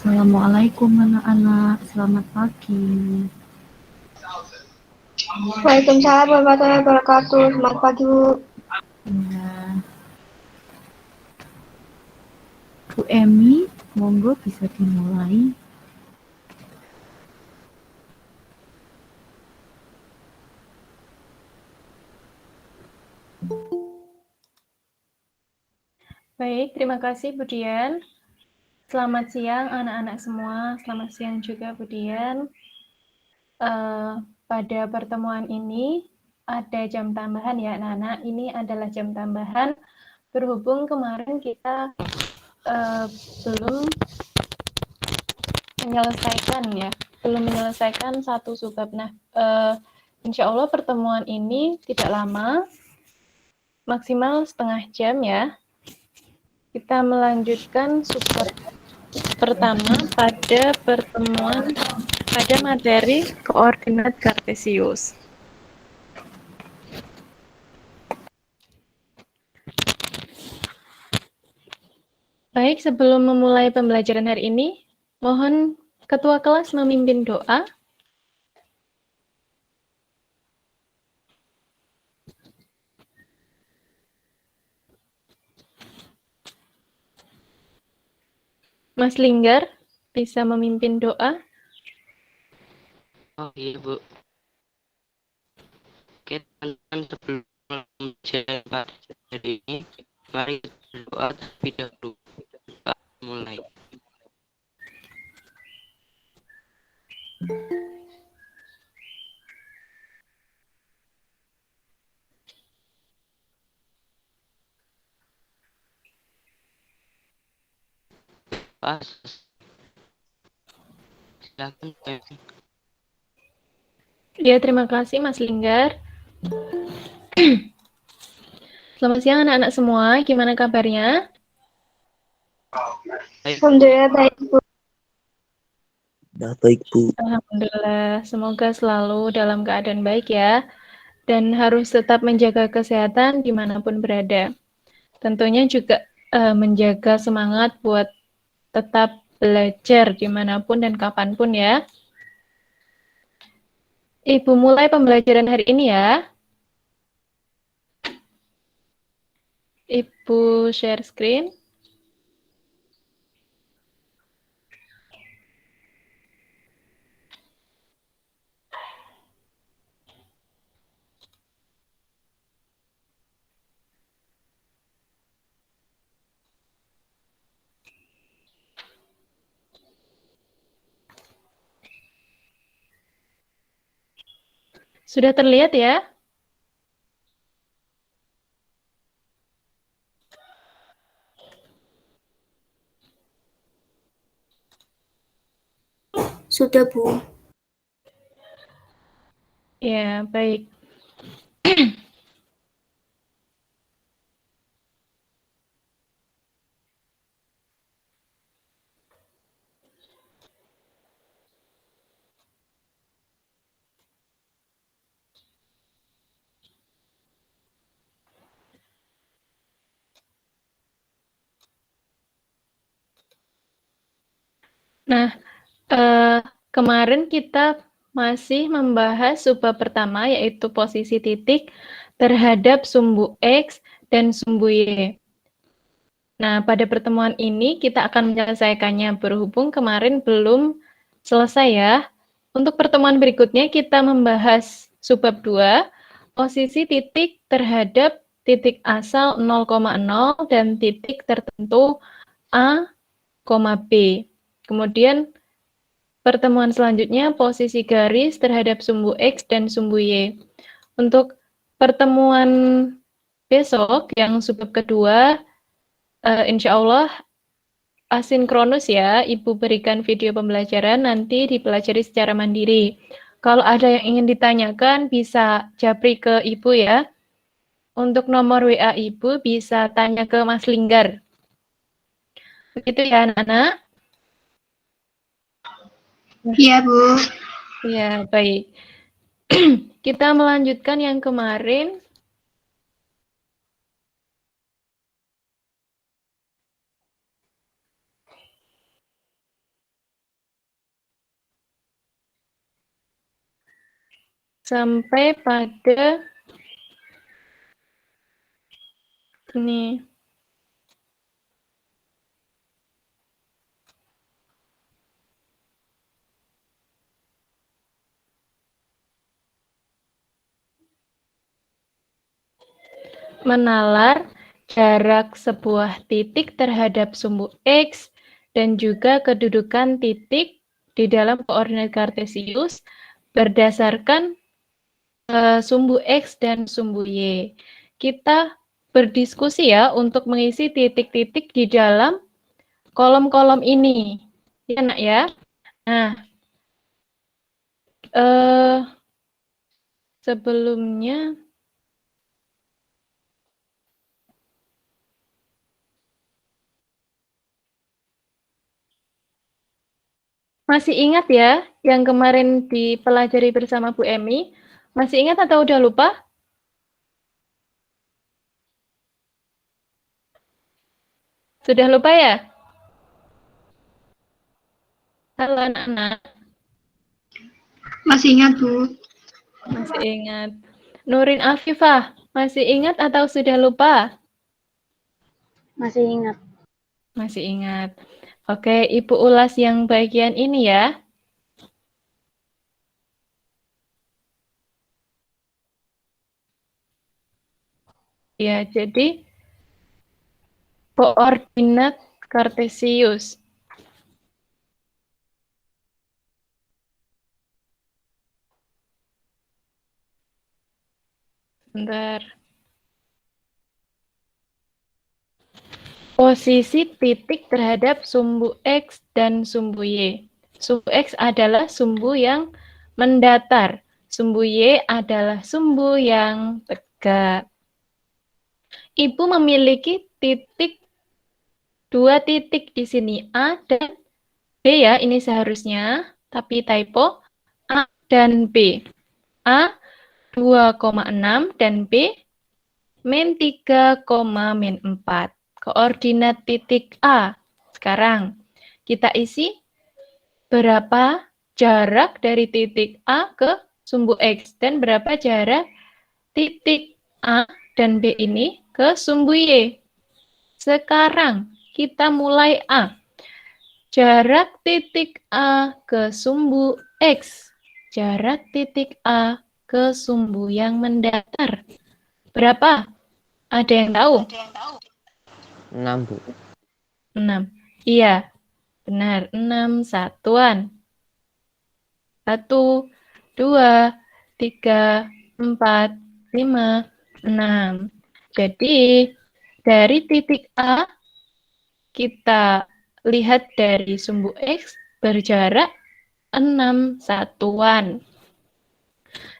Assalamualaikum anak-anak, selamat pagi. Waalaikumsalam warahmatullahi wabarakatuh. Selamat pagi, Bu. Ya, Bu Emi, monggo bisa dimulai. Baik, terima kasih Bu Dian. Selamat siang anak-anak semua, selamat siang juga Bu Dian. Pada pertemuan ini ada jam tambahan ya anak-anak, ini adalah jam tambahan berhubung kemarin kita belum menyelesaikan satu subbab. Nah, insya Allah pertemuan ini tidak lama, maksimal setengah jam ya. Kita melanjutkan subbab pertama pada materi koordinat kartesius. Baik, sebelum memulai pembelajaran hari ini, mohon ketua kelas memimpin doa. Mas Linggar, bisa memimpin doa? Oh iya Bu. Oke teman-teman, sebelum membaca jadi ini, mari berdoa terlebih dahulu. Pak, mulai. Pas. Silakan Pak. Ya, terima kasih Mas Linggar. Selamat siang anak-anak semua, gimana kabarnya? Alhamdulillah baik, Bu. Baik, Bu. Alhamdulillah, semoga selalu dalam keadaan baik ya. Dan harus tetap menjaga kesehatan dimanapun berada. Tentunya juga menjaga semangat buat tetap belajar dimanapun dan kapanpun ya. Ibu mulai pembelajaran hari ini ya. Ibu share screen. Sudah terlihat ya? Sudah, Bu. Ya, baik. Nah, kemarin kita masih membahas subbab pertama, yaitu posisi titik terhadap sumbu X dan sumbu Y. Nah, pada pertemuan ini kita akan menyelesaikannya, berhubung kemarin belum selesai ya. Untuk pertemuan berikutnya kita membahas subbab 2, posisi titik terhadap titik asal 0,0 dan titik tertentu A, B. Kemudian pertemuan selanjutnya posisi garis terhadap sumbu X dan sumbu Y. Untuk pertemuan besok yang subbab kedua, insya Allah asinkronus ya, Ibu berikan video pembelajaran nanti dipelajari secara mandiri. Kalau ada yang ingin ditanyakan bisa japri ke Ibu ya. Untuk nomor WA Ibu bisa tanya ke Mas Linggar. Begitu ya anak-anak? Iya, Bu. Ya, baik. Kita melanjutkan yang kemarin. sampai pada ini. Menalar jarak sebuah titik terhadap sumbu X dan juga kedudukan titik di dalam koordinat kartesius berdasarkan sumbu X dan sumbu Y. Kita berdiskusi ya untuk mengisi titik-titik di dalam kolom-kolom ini. Ya, Nak ya? Nah, sebelumnya masih ingat ya yang kemarin dipelajari bersama Bu Emi? Masih ingat atau udah lupa? Sudah lupa ya? Halo anak-anak. Masih ingat, Bu. Masih ingat. Nurin Afifah, masih ingat atau sudah lupa? Masih ingat. Masih ingat. Oke, Ibu ulas yang bagian ini ya. Ya, jadi koordinat kartesius. Bentar. Posisi titik terhadap sumbu X dan sumbu Y. Sumbu X adalah sumbu yang mendatar. Sumbu Y adalah sumbu yang tegak. Ibu memiliki dua titik di sini, A dan B ya, ini seharusnya, tapi typo, A dan B. A 2,6 dan B min 3, min 4. Koordinat titik A. Sekarang kita isi berapa jarak dari titik A ke sumbu X dan berapa jarak titik A dan B ini ke sumbu Y. Sekarang kita mulai A. Jarak titik A ke sumbu X. Jarak titik A ke sumbu yang mendatar. Berapa? Ada yang tahu? 6, Bu. 6. Iya, benar. 6 satuan. 1, 2, 3, 4, 5, 6. Jadi, dari titik A, kita lihat dari sumbu X berjarak 6 satuan.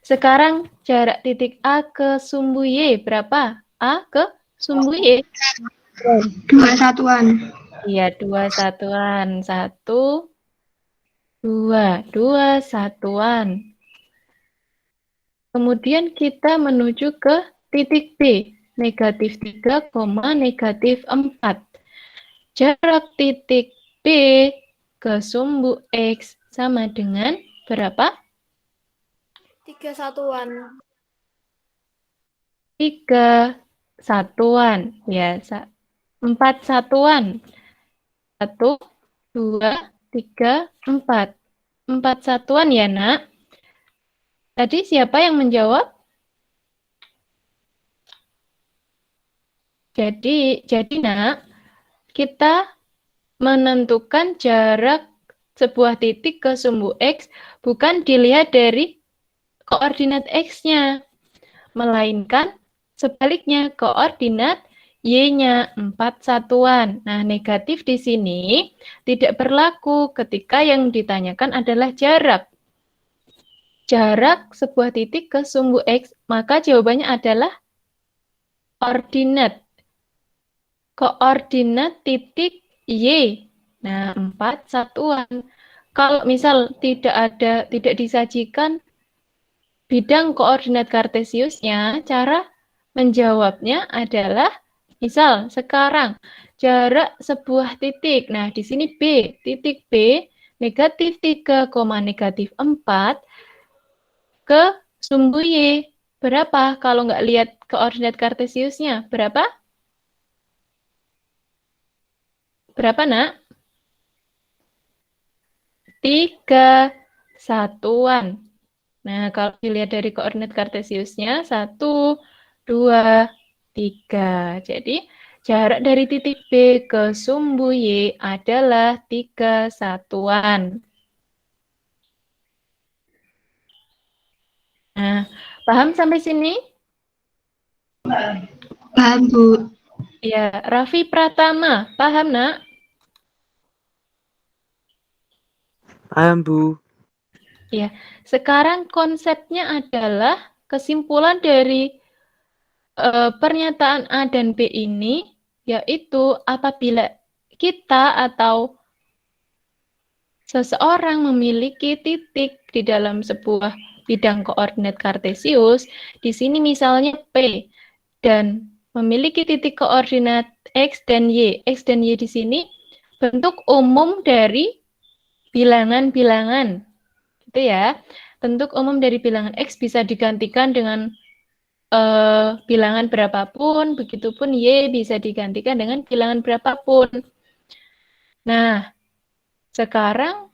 Sekarang jarak titik A ke sumbu Y berapa? A ke sumbu Y? 2 satuan. Iya, 2 satuan. 1, 2. 2 satuan. Kemudian kita menuju ke titik B. Negatif 3, negatif 4. Jarak titik B ke sumbu X sama dengan berapa? 3 satuan. 3 satuan. Ya, 4 satuan. 1, 2, 3, 4. 4 satuan ya, Nak? Tadi siapa yang menjawab? Jadi Nak, kita menentukan jarak sebuah titik ke sumbu X bukan dilihat dari koordinat X-nya, melainkan sebaliknya koordinat Y-nya 4 satuan. Nah, negatif di sini tidak berlaku ketika yang ditanyakan adalah jarak. Jarak sebuah titik ke sumbu X, maka jawabannya adalah koordinat. Koordinat titik Y. Nah, 4 satuan. Kalau misal tidak disajikan bidang koordinat kartesiusnya, cara menjawabnya adalah misal sekarang jarak sebuah titik. Nah, di sini B, titik B negatif 3, negatif 4 ke Sumbu Y berapa kalau nggak lihat koordinat kartesiusnya? Berapa? Berapa, nak? 3 satuan. Nah, kalau dilihat dari koordinat kartesiusnya, 1, 2, 3. Jadi, jarak dari titik B ke sumbu Y adalah 3 satuan. Nah, paham sampai sini? Paham, Bu. Ya, Raffi Pratama, paham, nak? Paham, Bu. Ya, sekarang konsepnya adalah kesimpulan dari pernyataan A dan B ini, yaitu apabila kita atau seseorang memiliki titik di dalam sebuah bidang koordinat kartesius, di sini misalnya P, dan memiliki titik koordinat X dan Y. X dan Y di sini bentuk umum dari bilangan-bilangan, gitu ya. Bentuk umum dari bilangan X bisa digantikan dengan bilangan berapapun, begitupun Y bisa digantikan dengan bilangan berapapun. Nah, sekarang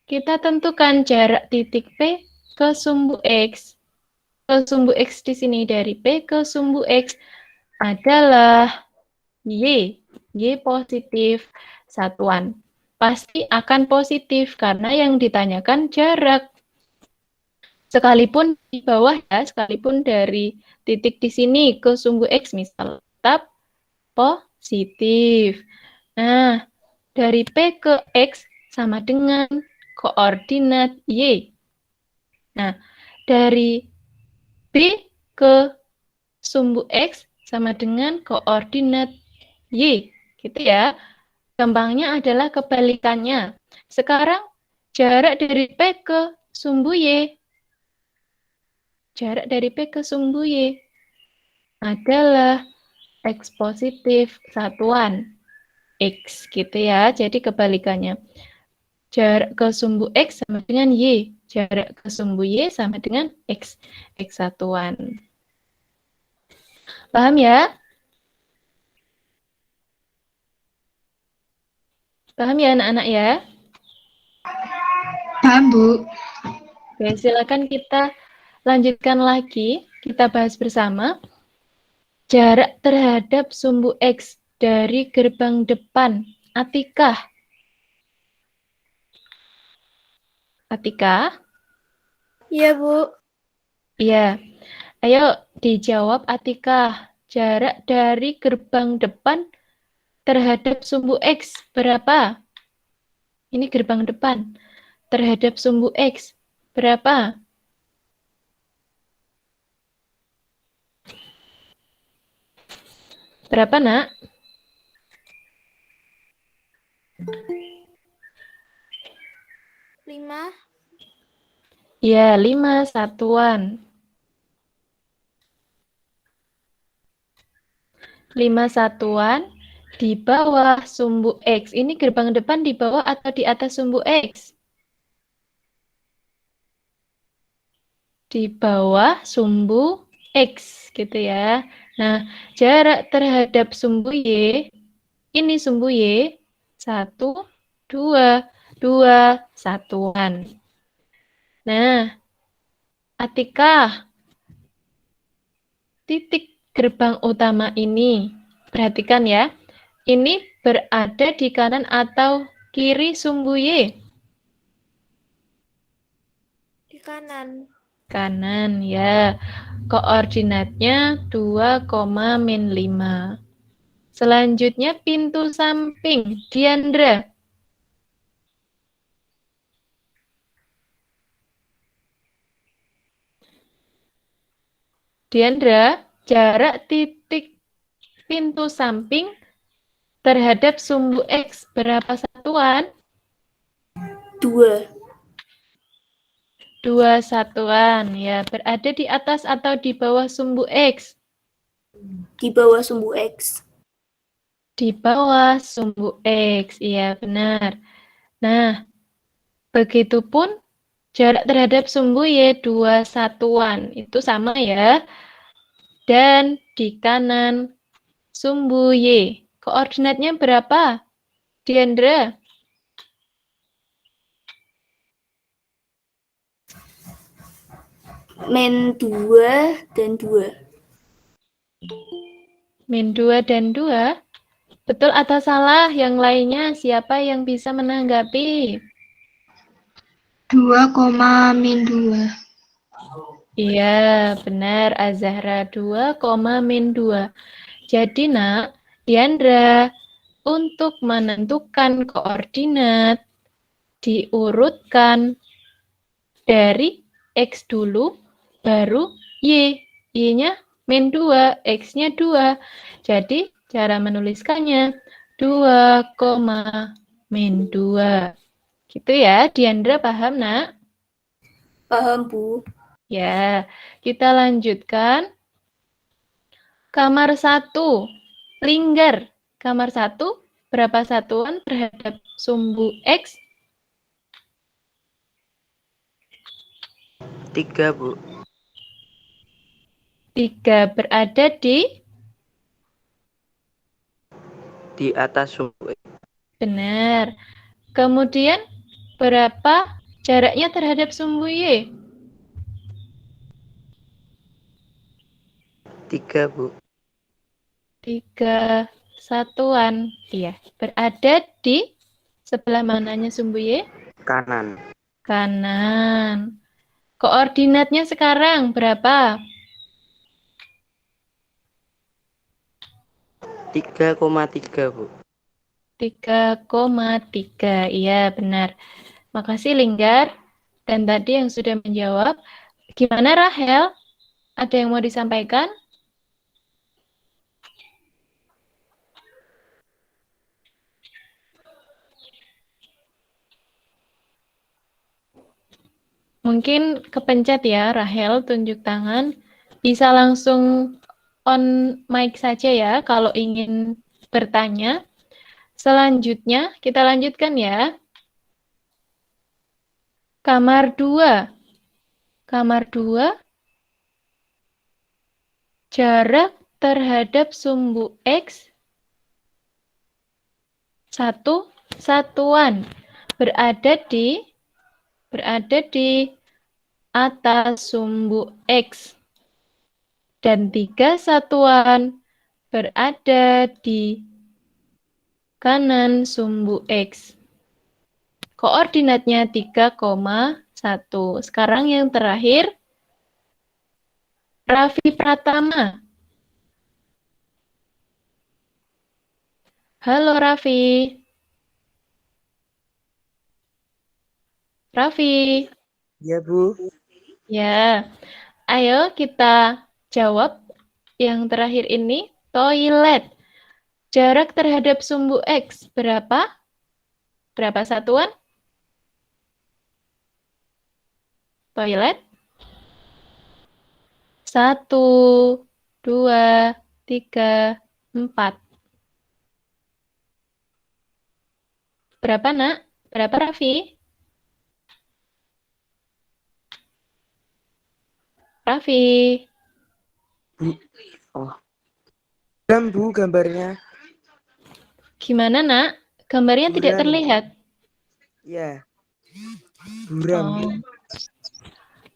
kita tentukan jarak titik P ke sumbu X. Ke sumbu X di sini dari P ke sumbu X adalah Y. Y positif satuan. Pasti akan positif karena yang ditanyakan jarak. Sekalipun di bawah ya, sekalipun dari titik di sini ke sumbu X misal tetap positif. Nah, dari P ke X sama dengan koordinat Y. Nah, dari B ke sumbu X sama dengan koordinat Y. Gitu ya. Gampangnya adalah kebalikannya. Sekarang jarak dari P ke sumbu Y. Jarak dari P ke sumbu Y adalah X positif satuan. X gitu ya. Jadi kebalikannya. Jarak ke sumbu X sama dengan Y. Jarak ke sumbu Y sama dengan X. X satuan. Paham ya? Paham ya anak-anak ya? Paham, Bu. Oke, silakan kita lanjutkan lagi. Kita bahas bersama. Jarak terhadap sumbu X dari gerbang depan. Atikah? Atika? Iya, Bu. Iya. Ayo dijawab Atika. Jarak dari gerbang depan terhadap sumbu X berapa? Ini gerbang depan. Terhadap sumbu X berapa? Berapa, nak? Lima. Ya, 5 satuan. 5 satuan di bawah sumbu X. Ini gerbang depan di bawah atau di atas sumbu X? Di bawah sumbu X, gitu ya. Nah, jarak terhadap sumbu Y, ini sumbu Y, 1, 2, 2 satuan. Nah, Atika, titik gerbang utama ini, perhatikan ya, ini berada di kanan atau kiri sumbu Y? Di kanan. Kanan ya. Koordinatnya 2,-5. Selanjutnya pintu samping. Diandra. Diandra, jarak titik pintu samping terhadap sumbu X berapa satuan? 2. 2 satuan. Ya, berada di atas atau di bawah sumbu X? Di bawah sumbu X. Di bawah sumbu X. Iya, benar. Nah, begitupun Jarak terhadap sumbu Y 2 satuan. Itu sama ya. Dan di kanan sumbu Y. Koordinatnya berapa, Diandra? Min 2 dan 2. Min 2 dan 2. Betul atau salah? Yang lainnya siapa yang bisa menanggapi? 2, min 2. Iya, benar Azahra 2, min 2. Jadi nak, Diandra, untuk menentukan koordinat diurutkan dari X dulu, baru Y. Y-nya min 2, X-nya 2. Jadi cara menuliskannya 2, min 2. Gitu ya, Diandra paham nak? Paham, Bu. Ya, kita lanjutkan. Kamar 1, Linggar. Kamar 1, berapa satuan terhadap sumbu X? 3, Bu. 3 berada Di atas sumbu X. benar. Kemudian berapa jaraknya terhadap sumbu Y? 3, Bu. 3 satuan. Iya, berada di sebelah mananya sumbu Y? Kanan. Kanan. Koordinatnya sekarang berapa? 3,3, Bu. 3,3. Iya, benar. Makasih Linggar. Dan tadi yang sudah menjawab. Gimana Rahel? Ada yang mau disampaikan? Mungkin kepencet ya Rahel, tunjuk tangan. Bisa langsung on mic saja ya kalau ingin bertanya. Selanjutnya kita lanjutkan ya. Kamar 2. Kamar 2. Jarak terhadap sumbu X 1 satuan. Berada di atas sumbu X. Dan 3 satuan berada di kanan sumbu X. Koordinatnya 3,1. Sekarang yang terakhir, Raffi Pratama. Halo Raffi. Raffi. Ya, Bu. Ya, ayo kita jawab yang terakhir ini, toilet. Jarak terhadap sumbu X berapa? Berapa satuan? Toilet? 1, 2, 3, 4. Berapa, Nak? Berapa, Raffi? Raffi. Oh. Dan, Bu, gambarnya. Gimana, Nak? Gambarnya tidak Buram. terlihat. Ya. Buram.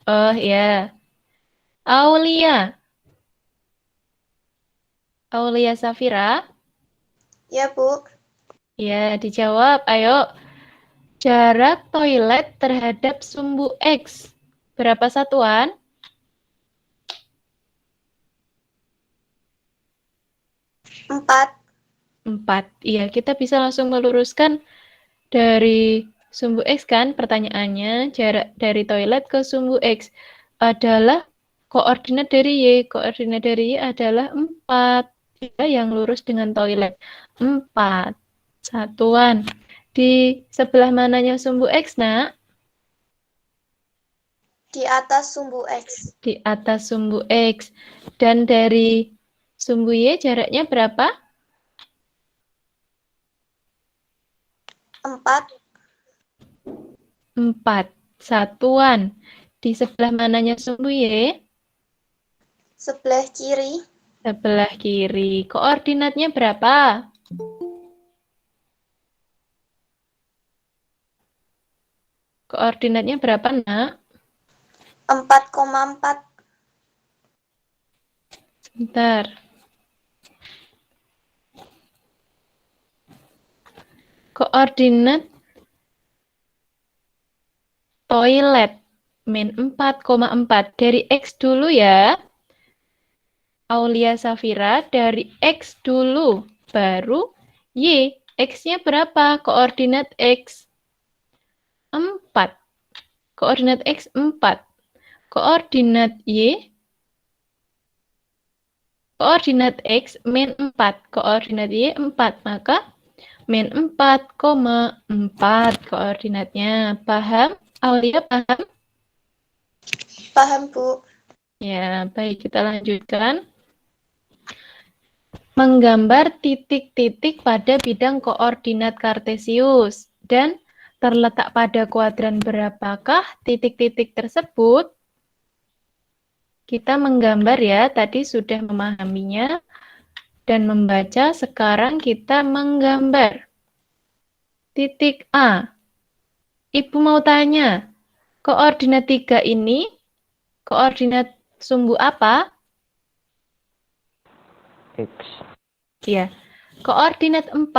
Oh, ya. Aulia. Aulia Safira. Ya, Bu. Ya, dijawab. Ayo. Jarak toilet terhadap sumbu X. Berapa satuan? 4. 4. Iya, kita bisa langsung meluruskan dari sumbu X kan pertanyaannya. Jarak dari toilet ke sumbu X adalah koordinat dari Y. Koordinat dari Y adalah 4. Ya, yang lurus dengan toilet. 4 satuan. Di sebelah mananya sumbu X, Nak? Di atas sumbu X. Di atas sumbu X. Dan dari sumbu Y jaraknya berapa? 4. 4. satuan. Di sebelah mananya sumbu Y? Sebelah kiri. Sebelah kiri. Koordinatnya berapa? Koordinatnya berapa, Nak? 4,4. Sebentar. Koordinat toilet min 4,4. Dari X dulu ya. Aulia Safira, dari X dulu. Baru Y. X-nya berapa? Koordinat X 4. Koordinat X 4. Koordinat Y. Koordinat X min 4. Koordinat Y 4. Maka min 4,4 koordinatnya. Paham? Aulia paham? Paham, Bu. Ya, baik, kita lanjutkan. Menggambar titik-titik pada bidang koordinat kartesius dan terletak pada kuadran berapakah titik-titik tersebut? Kita menggambar ya, tadi sudah memahaminya dan membaca, sekarang kita menggambar. Titik A. Ibu mau tanya, koordinat 3 ini koordinat sumbu apa? X. Ya, koordinat 4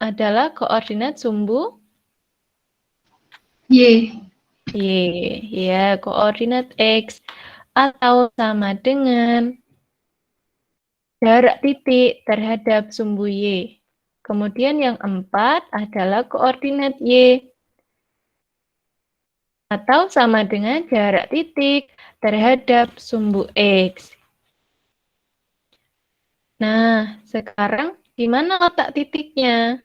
adalah koordinat sumbu Y. Y. Ya, koordinat X atau sama dengan jarak titik terhadap sumbu Y. Kemudian yang 4 adalah koordinat Y. Atau sama dengan jarak titik terhadap sumbu X. Nah, sekarang di mana letak titiknya?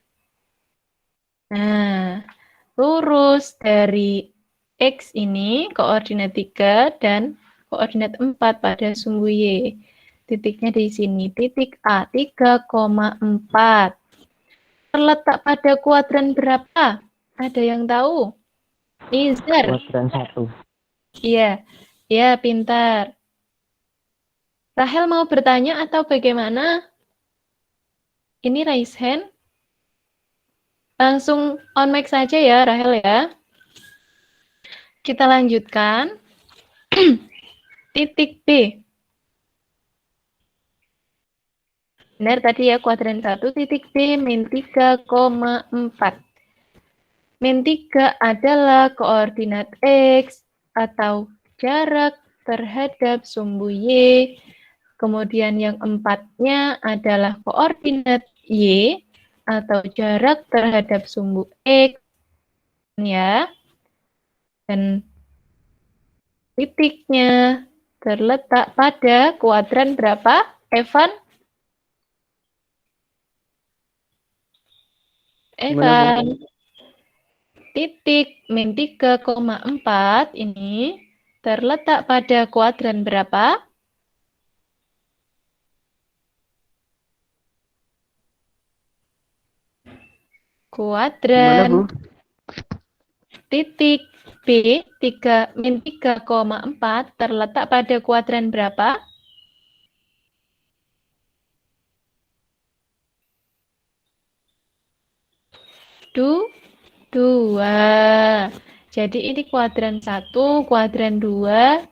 Nah, lurus dari X ini, koordinat 3 dan koordinat 4 pada sumbu Y. Titiknya di sini, titik A, 3,4. Terletak pada kuadran berapa? Ada yang tahu? Nizar? Kuadran 1. Iya, ya pintar. Rahel mau bertanya atau bagaimana? Ini raise hand. Langsung on mic saja ya, Rahel ya. Kita lanjutkan. Titik B. Benar tadi ya, kuadran 1, titik B min 3,4. Min 3 adalah koordinat X atau jarak terhadap sumbu Y. Kemudian yang 4-nya adalah koordinat Y atau jarak terhadap sumbu X. Ya. Dan titiknya terletak pada kuadran berapa, Evan? Evan. Titik min 3,4 ini terletak pada kuadran berapa? Kuadran. Titik B min 3,4 terletak pada kuadran berapa? Dua. Jadi ini kuadran 1, kuadran 2.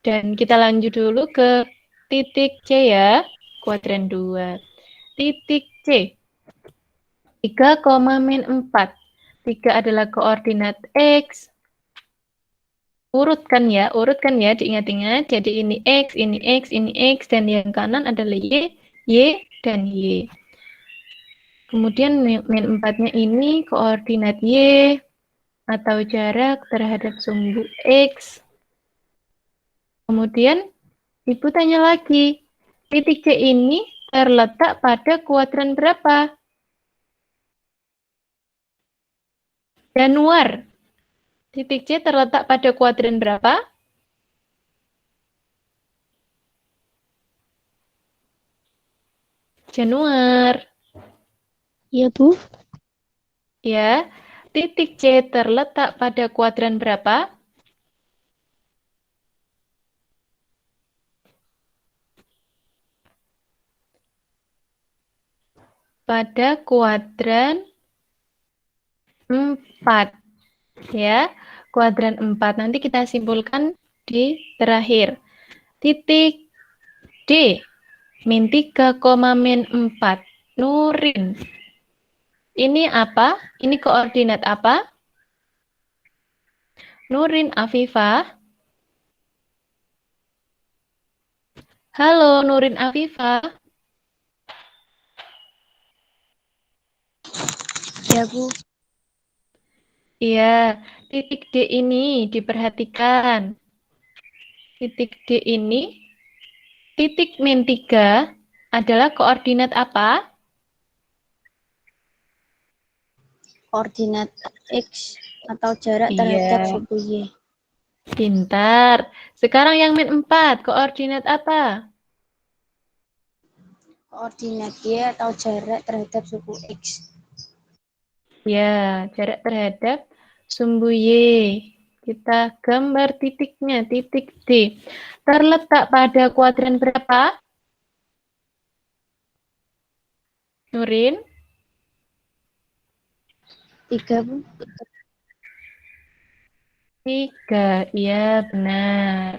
Dan kita lanjut dulu ke titik C ya. Kuadran 2. Titik C. 3, min 4. 3 adalah koordinat X. Urutkan ya, diingat-ingat. Jadi ini X, ini X, ini X, dan yang kanan adalah Y, dan Y. Kemudian min 4-nya ini koordinat Y atau jarak terhadap sumbu X. Kemudian Ibu tanya lagi, titik C ini terletak pada kuadran berapa? Januar. Titik C terletak pada kuadran berapa? Januar. Iya, Bu. Ya, Titik C terletak pada kuadran berapa? Pada kuadran 4. Ya, kuadran 4. Nanti kita simpulkan di terakhir. Titik D, min 3, min 4. Nurin. Ini apa? Ini koordinat apa? Nurin Afifah. Halo, Nurin Afifah. Ya, Bu. Iya, titik D ini diperhatikan. Titik D ini, titik min 3 adalah koordinat apa? Koordinat X atau jarak Iya. terhadap sumbu Y. Pintar. Sekarang yang min 4, koordinat apa? Koordinat Y atau jarak terhadap sumbu X. Ya, jarak terhadap sumbu Y. Kita gambar titiknya, titik D. Terletak pada kuadran berapa? Nurin? 3, Bu. 3, iya benar.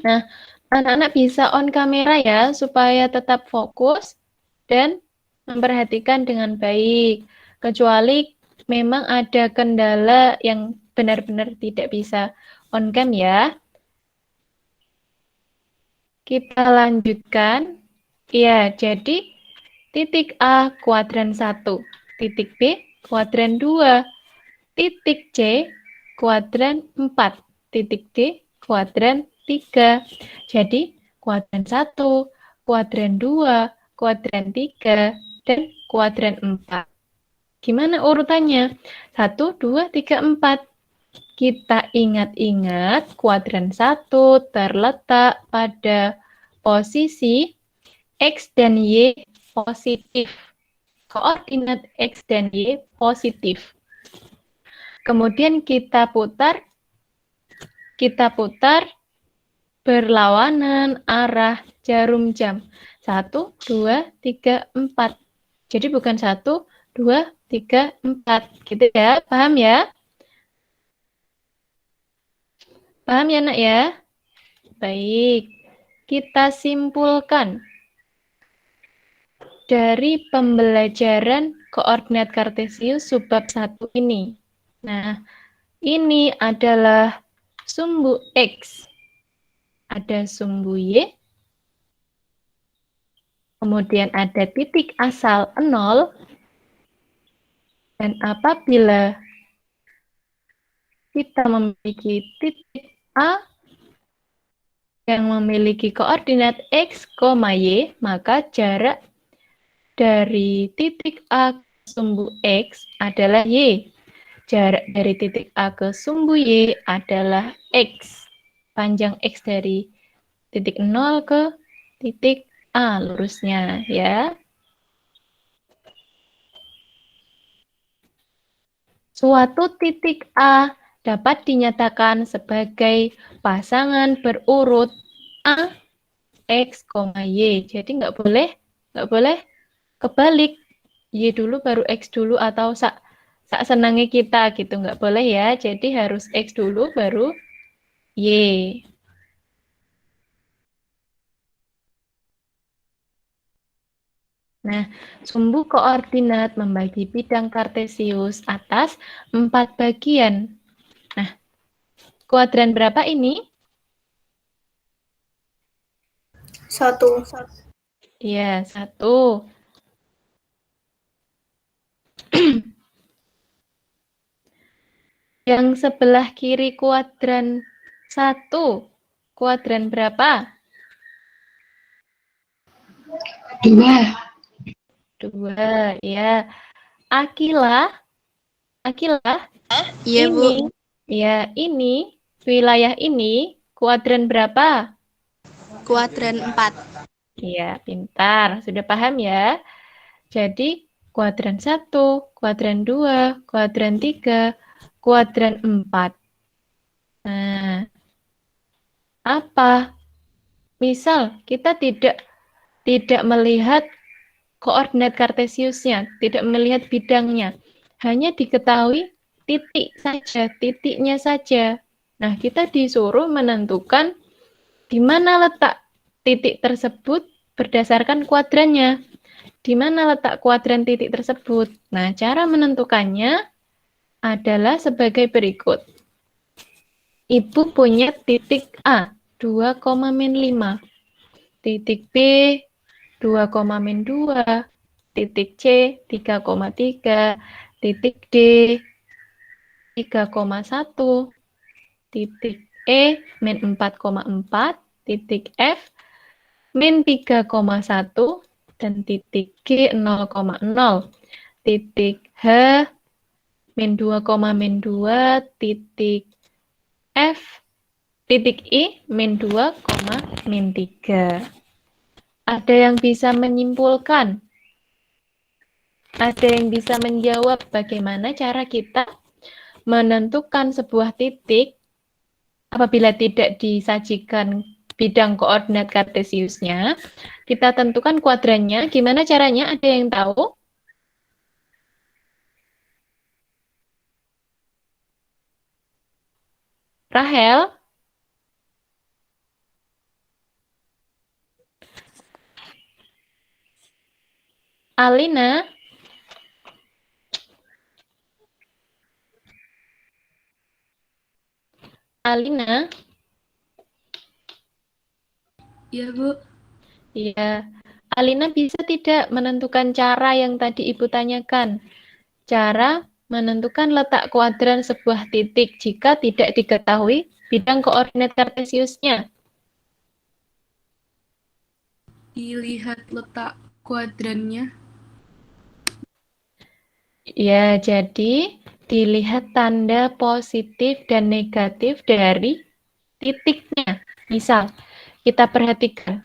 Nah, anak-anak bisa on kamera ya, supaya tetap fokus dan memperhatikan dengan baik. Kecuali memang ada kendala yang benar-benar tidak bisa on cam ya. Kita lanjutkan. Ya, jadi titik A kuadran 1, titik B kuadran 2, titik C kuadran 4, titik D kuadran 3. Jadi kuadran 1, kuadran 2, kuadran 3, dan kuadran 4. Gimana urutannya? 1, 2, 3, 4. Kita ingat-ingat kuadran 1 terletak pada posisi X dan Y positif. Koordinat X dan Y positif. Kemudian kita putar berlawanan arah jarum jam. 1, 2, 3, 4. Jadi bukan 1, 2, 3, 4. Gitu ya, paham ya? Paham ya, Nak ya? Baik, kita simpulkan. Dari pembelajaran koordinat kartesius subbab 1 ini. Nah, ini adalah sumbu X. Ada sumbu Y. Kemudian ada titik asal 0. Dan apabila kita memiliki titik A yang memiliki koordinat X, Y, maka jarak dari titik A ke sumbu X adalah Y. Jarak dari titik A ke sumbu Y adalah X. Panjang X dari titik 0 ke titik A lurusnya ya. Suatu titik A dapat dinyatakan sebagai pasangan berurut A, X, Y. Jadi nggak boleh kebalik. Y dulu baru X dulu atau sak senangnya kita gitu. Nggak boleh ya. Jadi harus X dulu baru Y. Nah, sumbu koordinat membagi bidang kartesius atas 4 bagian. Nah, kuadran berapa ini? 1. Iya, 1. Yang sebelah kiri kuadran 1. Kuadran berapa? 2. 2, ya. Akila, Iya, Bu. ini, ya, ini, wilayah ini, kuadran berapa? Kuadran 4. Iya, pintar. Sudah paham ya? Jadi, kuadran 1, kuadran 2, kuadran 3, kuadran 4. Nah, apa? Misal kita tidak melihat koordinat kartesiusnya, tidak melihat bidangnya. Hanya diketahui titik saja, titiknya saja. Nah, kita disuruh menentukan di mana letak titik tersebut berdasarkan kuadrannya. Di mana letak kuadran titik tersebut? Nah, cara menentukannya adalah sebagai berikut. Ibu punya titik A, 2,-5. Titik B, 2,-2. Titik C, 3,3. Titik D, 3,1. Titik E, -4,4. Titik F, -3,1. Dan titik G, 0,0. Titik H, -2,-2. Titik F, titik I, -2,-3. Ada yang bisa menyimpulkan? Ada yang bisa menjawab bagaimana cara kita menentukan sebuah titik apabila tidak disajikan bidang koordinat kartesiusnya? Kita tentukan kuadrannya. Gimana caranya? Ada yang tahu? Rahel? Alina? Alina? Iya, Bu. Iya. Alina bisa tidak menentukan cara yang tadi Ibu tanyakan? Cara menentukan letak kuadran sebuah titik jika tidak diketahui bidang koordinat kartesiusnya. Dilihat letak kuadrannya. Ya, jadi dilihat tanda positif dan negatif dari titiknya. Misal, kita perhatikan,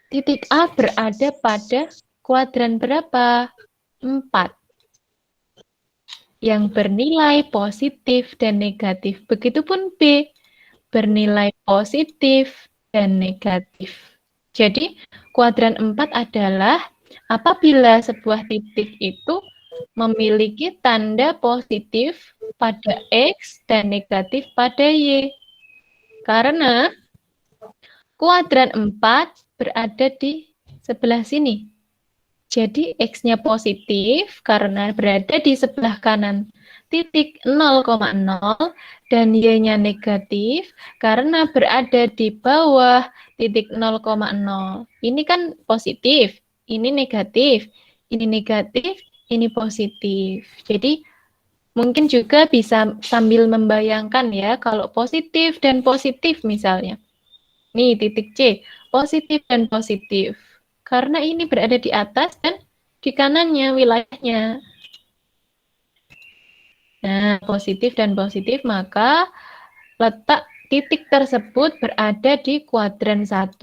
titik A berada pada kuadran berapa? 4. Yang bernilai positif dan negatif. Begitupun B, bernilai positif dan negatif. Jadi, kuadran 4 adalah apabila sebuah titik itu memiliki tanda positif pada X dan negatif pada Y. Karena kuadran 4 berada di sebelah sini. Jadi X-nya positif karena berada di sebelah kanan titik 0,0 dan Y-nya negatif karena berada di bawah titik 0,0. Ini kan positif, ini negatif, ini positif. Jadi mungkin juga bisa sambil membayangkan ya kalau positif dan positif misalnya. Nih titik C, positif dan positif. Karena ini berada di atas dan di kanannya wilayahnya. Nah, positif dan positif, maka letak titik tersebut berada di kuadran 1.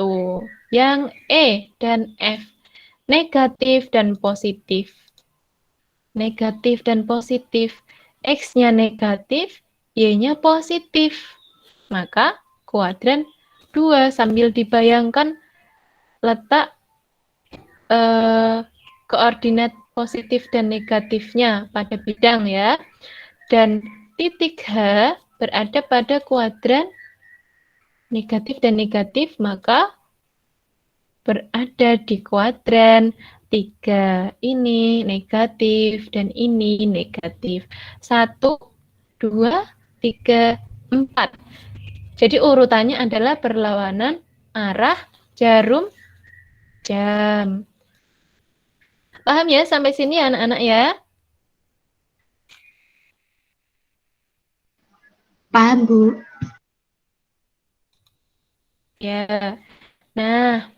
Yang E dan F, negatif dan positif. Negatif dan positif. X-nya negatif, Y-nya positif. Maka kuadran 2 sambil dibayangkan letak koordinat positif dan negatifnya pada bidang ya. Dan titik H berada pada kuadran negatif dan negatif, maka berada di kuadran 3. Ini negatif dan ini negatif. 1, 2, 3, 4. Jadi urutannya adalah berlawanan arah jarum jam. Paham ya sampai sini anak-anak ya? Paham, Bu. Ya. Nah,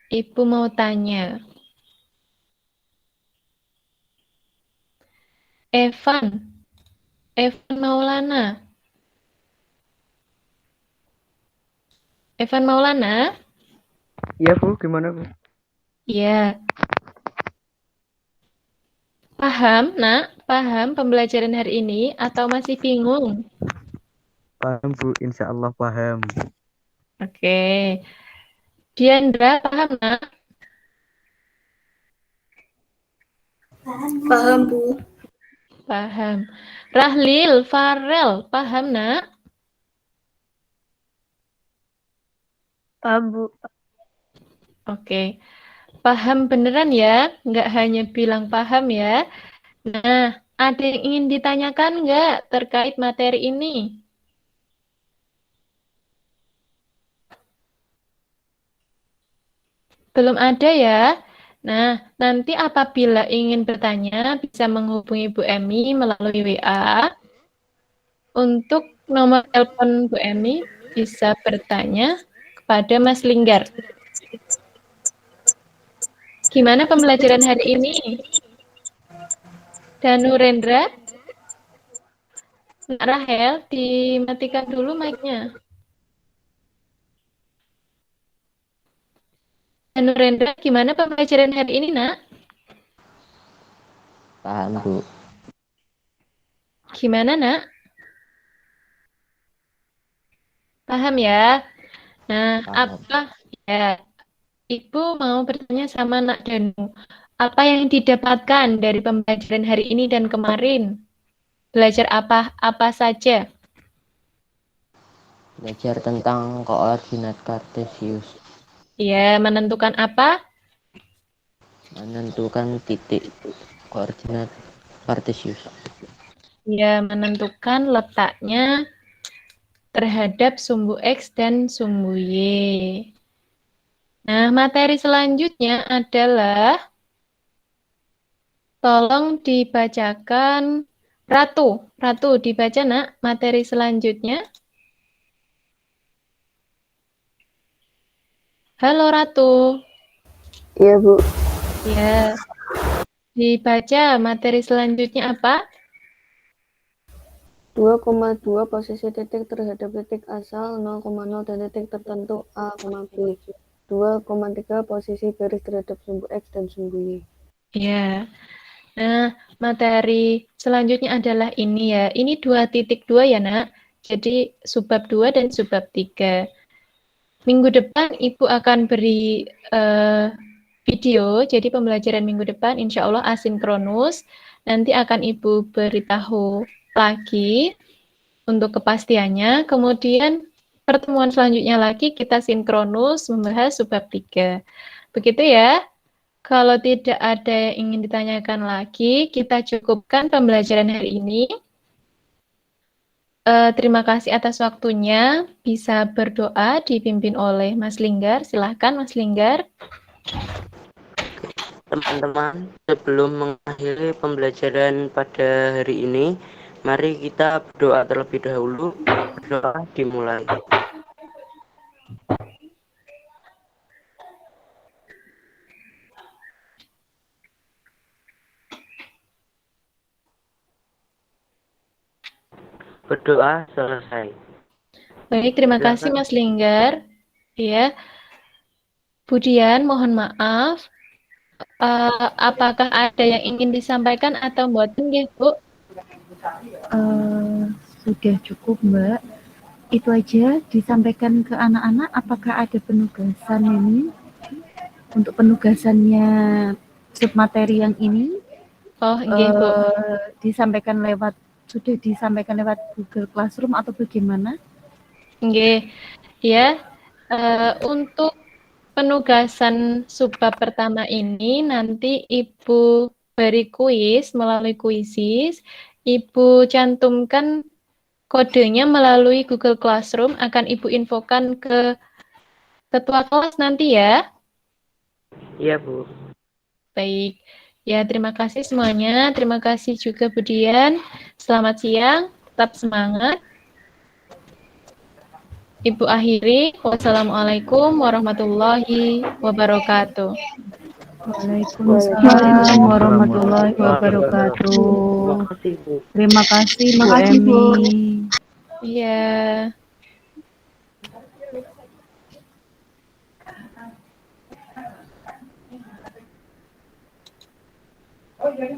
Ibu mau tanya. Evan Maulana. Evan Maulana? Iya Bu, gimana Bu? Ya. Paham, Nak? Paham pembelajaran hari ini atau masih bingung? Paham Bu, insya Allah paham. Oke. Diandra, paham, Nak? Paham, Bu. Paham. Rahlil, Farel, paham, Nak? Paham, Bu. Oke. Paham beneran ya? Nggak hanya bilang paham ya. Nah, ada yang ingin ditanyakan nggak terkait materi ini? Belum ada ya? Nah, nanti apabila ingin bertanya, bisa menghubungi Bu Emi melalui WA. Untuk nomor telepon Bu Emi, bisa bertanya kepada Mas Linggar. Gimana pembelajaran hari ini? Dan Nurendra? Nak Rahel, dimatikan dulu mic-nya. Dan Nurendra, gimana pembelajaran hari ini, Nak? Paham, Bu. Gimana, Nak? Paham ya? Nah, Paham. apa ya? Ibu mau bertanya sama Nak Danu. Apa yang didapatkan dari pembelajaran hari ini dan kemarin? Belajar apa saja? Belajar tentang koordinat kartesius, Ya, menentukan apa? menentukan titik koordinat kartesius. Ya, menentukan letaknya terhadap sumbu X dan sumbu Y. Nah, materi selanjutnya adalah tolong dibacakan Ratu. Ratu, dibaca, Nak, materi selanjutnya. Halo, Ratu. Iya, Bu. Ya, dibaca materi selanjutnya apa? 2,2 posisi titik terhadap titik asal 0,0 dan titik tertentu A, B. 2,3 posisi garis terhadap sumbu X dan sumbu Y. Ya. Nah, materi selanjutnya adalah ini ya. Ini 2.2 ya, Nak. Jadi subbab 2 dan subbab 3. Minggu depan Ibu akan beri video. Jadi pembelajaran minggu depan insya Allah asinkronus. Nanti akan Ibu beritahu lagi untuk kepastiannya. Kemudian pertemuan selanjutnya lagi kita sinkronus membahas subbab 3. Begitu ya. Kalau tidak ada yang ingin ditanyakan lagi, kita cukupkan pembelajaran hari ini. Terima kasih atas waktunya. Bisa berdoa dipimpin oleh Mas Linggar. Silahkan Mas Linggar. Teman-teman, sebelum mengakhiri pembelajaran pada hari ini, mari kita berdoa terlebih dahulu. Berdoa dimulai. Berdoa selesai. Baik, terima kasih Mas Linggar. Ya, Budian, mohon maaf. Apakah ada yang ingin disampaikan atau mboten nggih, Bu? Sudah cukup, Mbak. Itu aja disampaikan ke anak-anak. Apakah ada penugasan ini? Untuk penugasannya submateri yang ini Oh, nggih, Bu. sudah disampaikan lewat Google Classroom atau bagaimana? Nggih. Ya, untuk penugasan subbab pertama ini nanti Ibu beri kuis melalui kuisis. Ibu cantumkan kodenya melalui Google Classroom, akan Ibu infokan ke ketua kelas nanti ya. Iya, Bu. Baik. Ya, terima kasih semuanya. Terima kasih juga Budian. Selamat siang, tetap semangat. Ibu akhiri. Wassalamualaikum warahmatullahi wabarakatuh. Waalaikumsalam warahmatullahi wabarakatuh. Terima kasih Bu Emi. Iya. Oh, iya.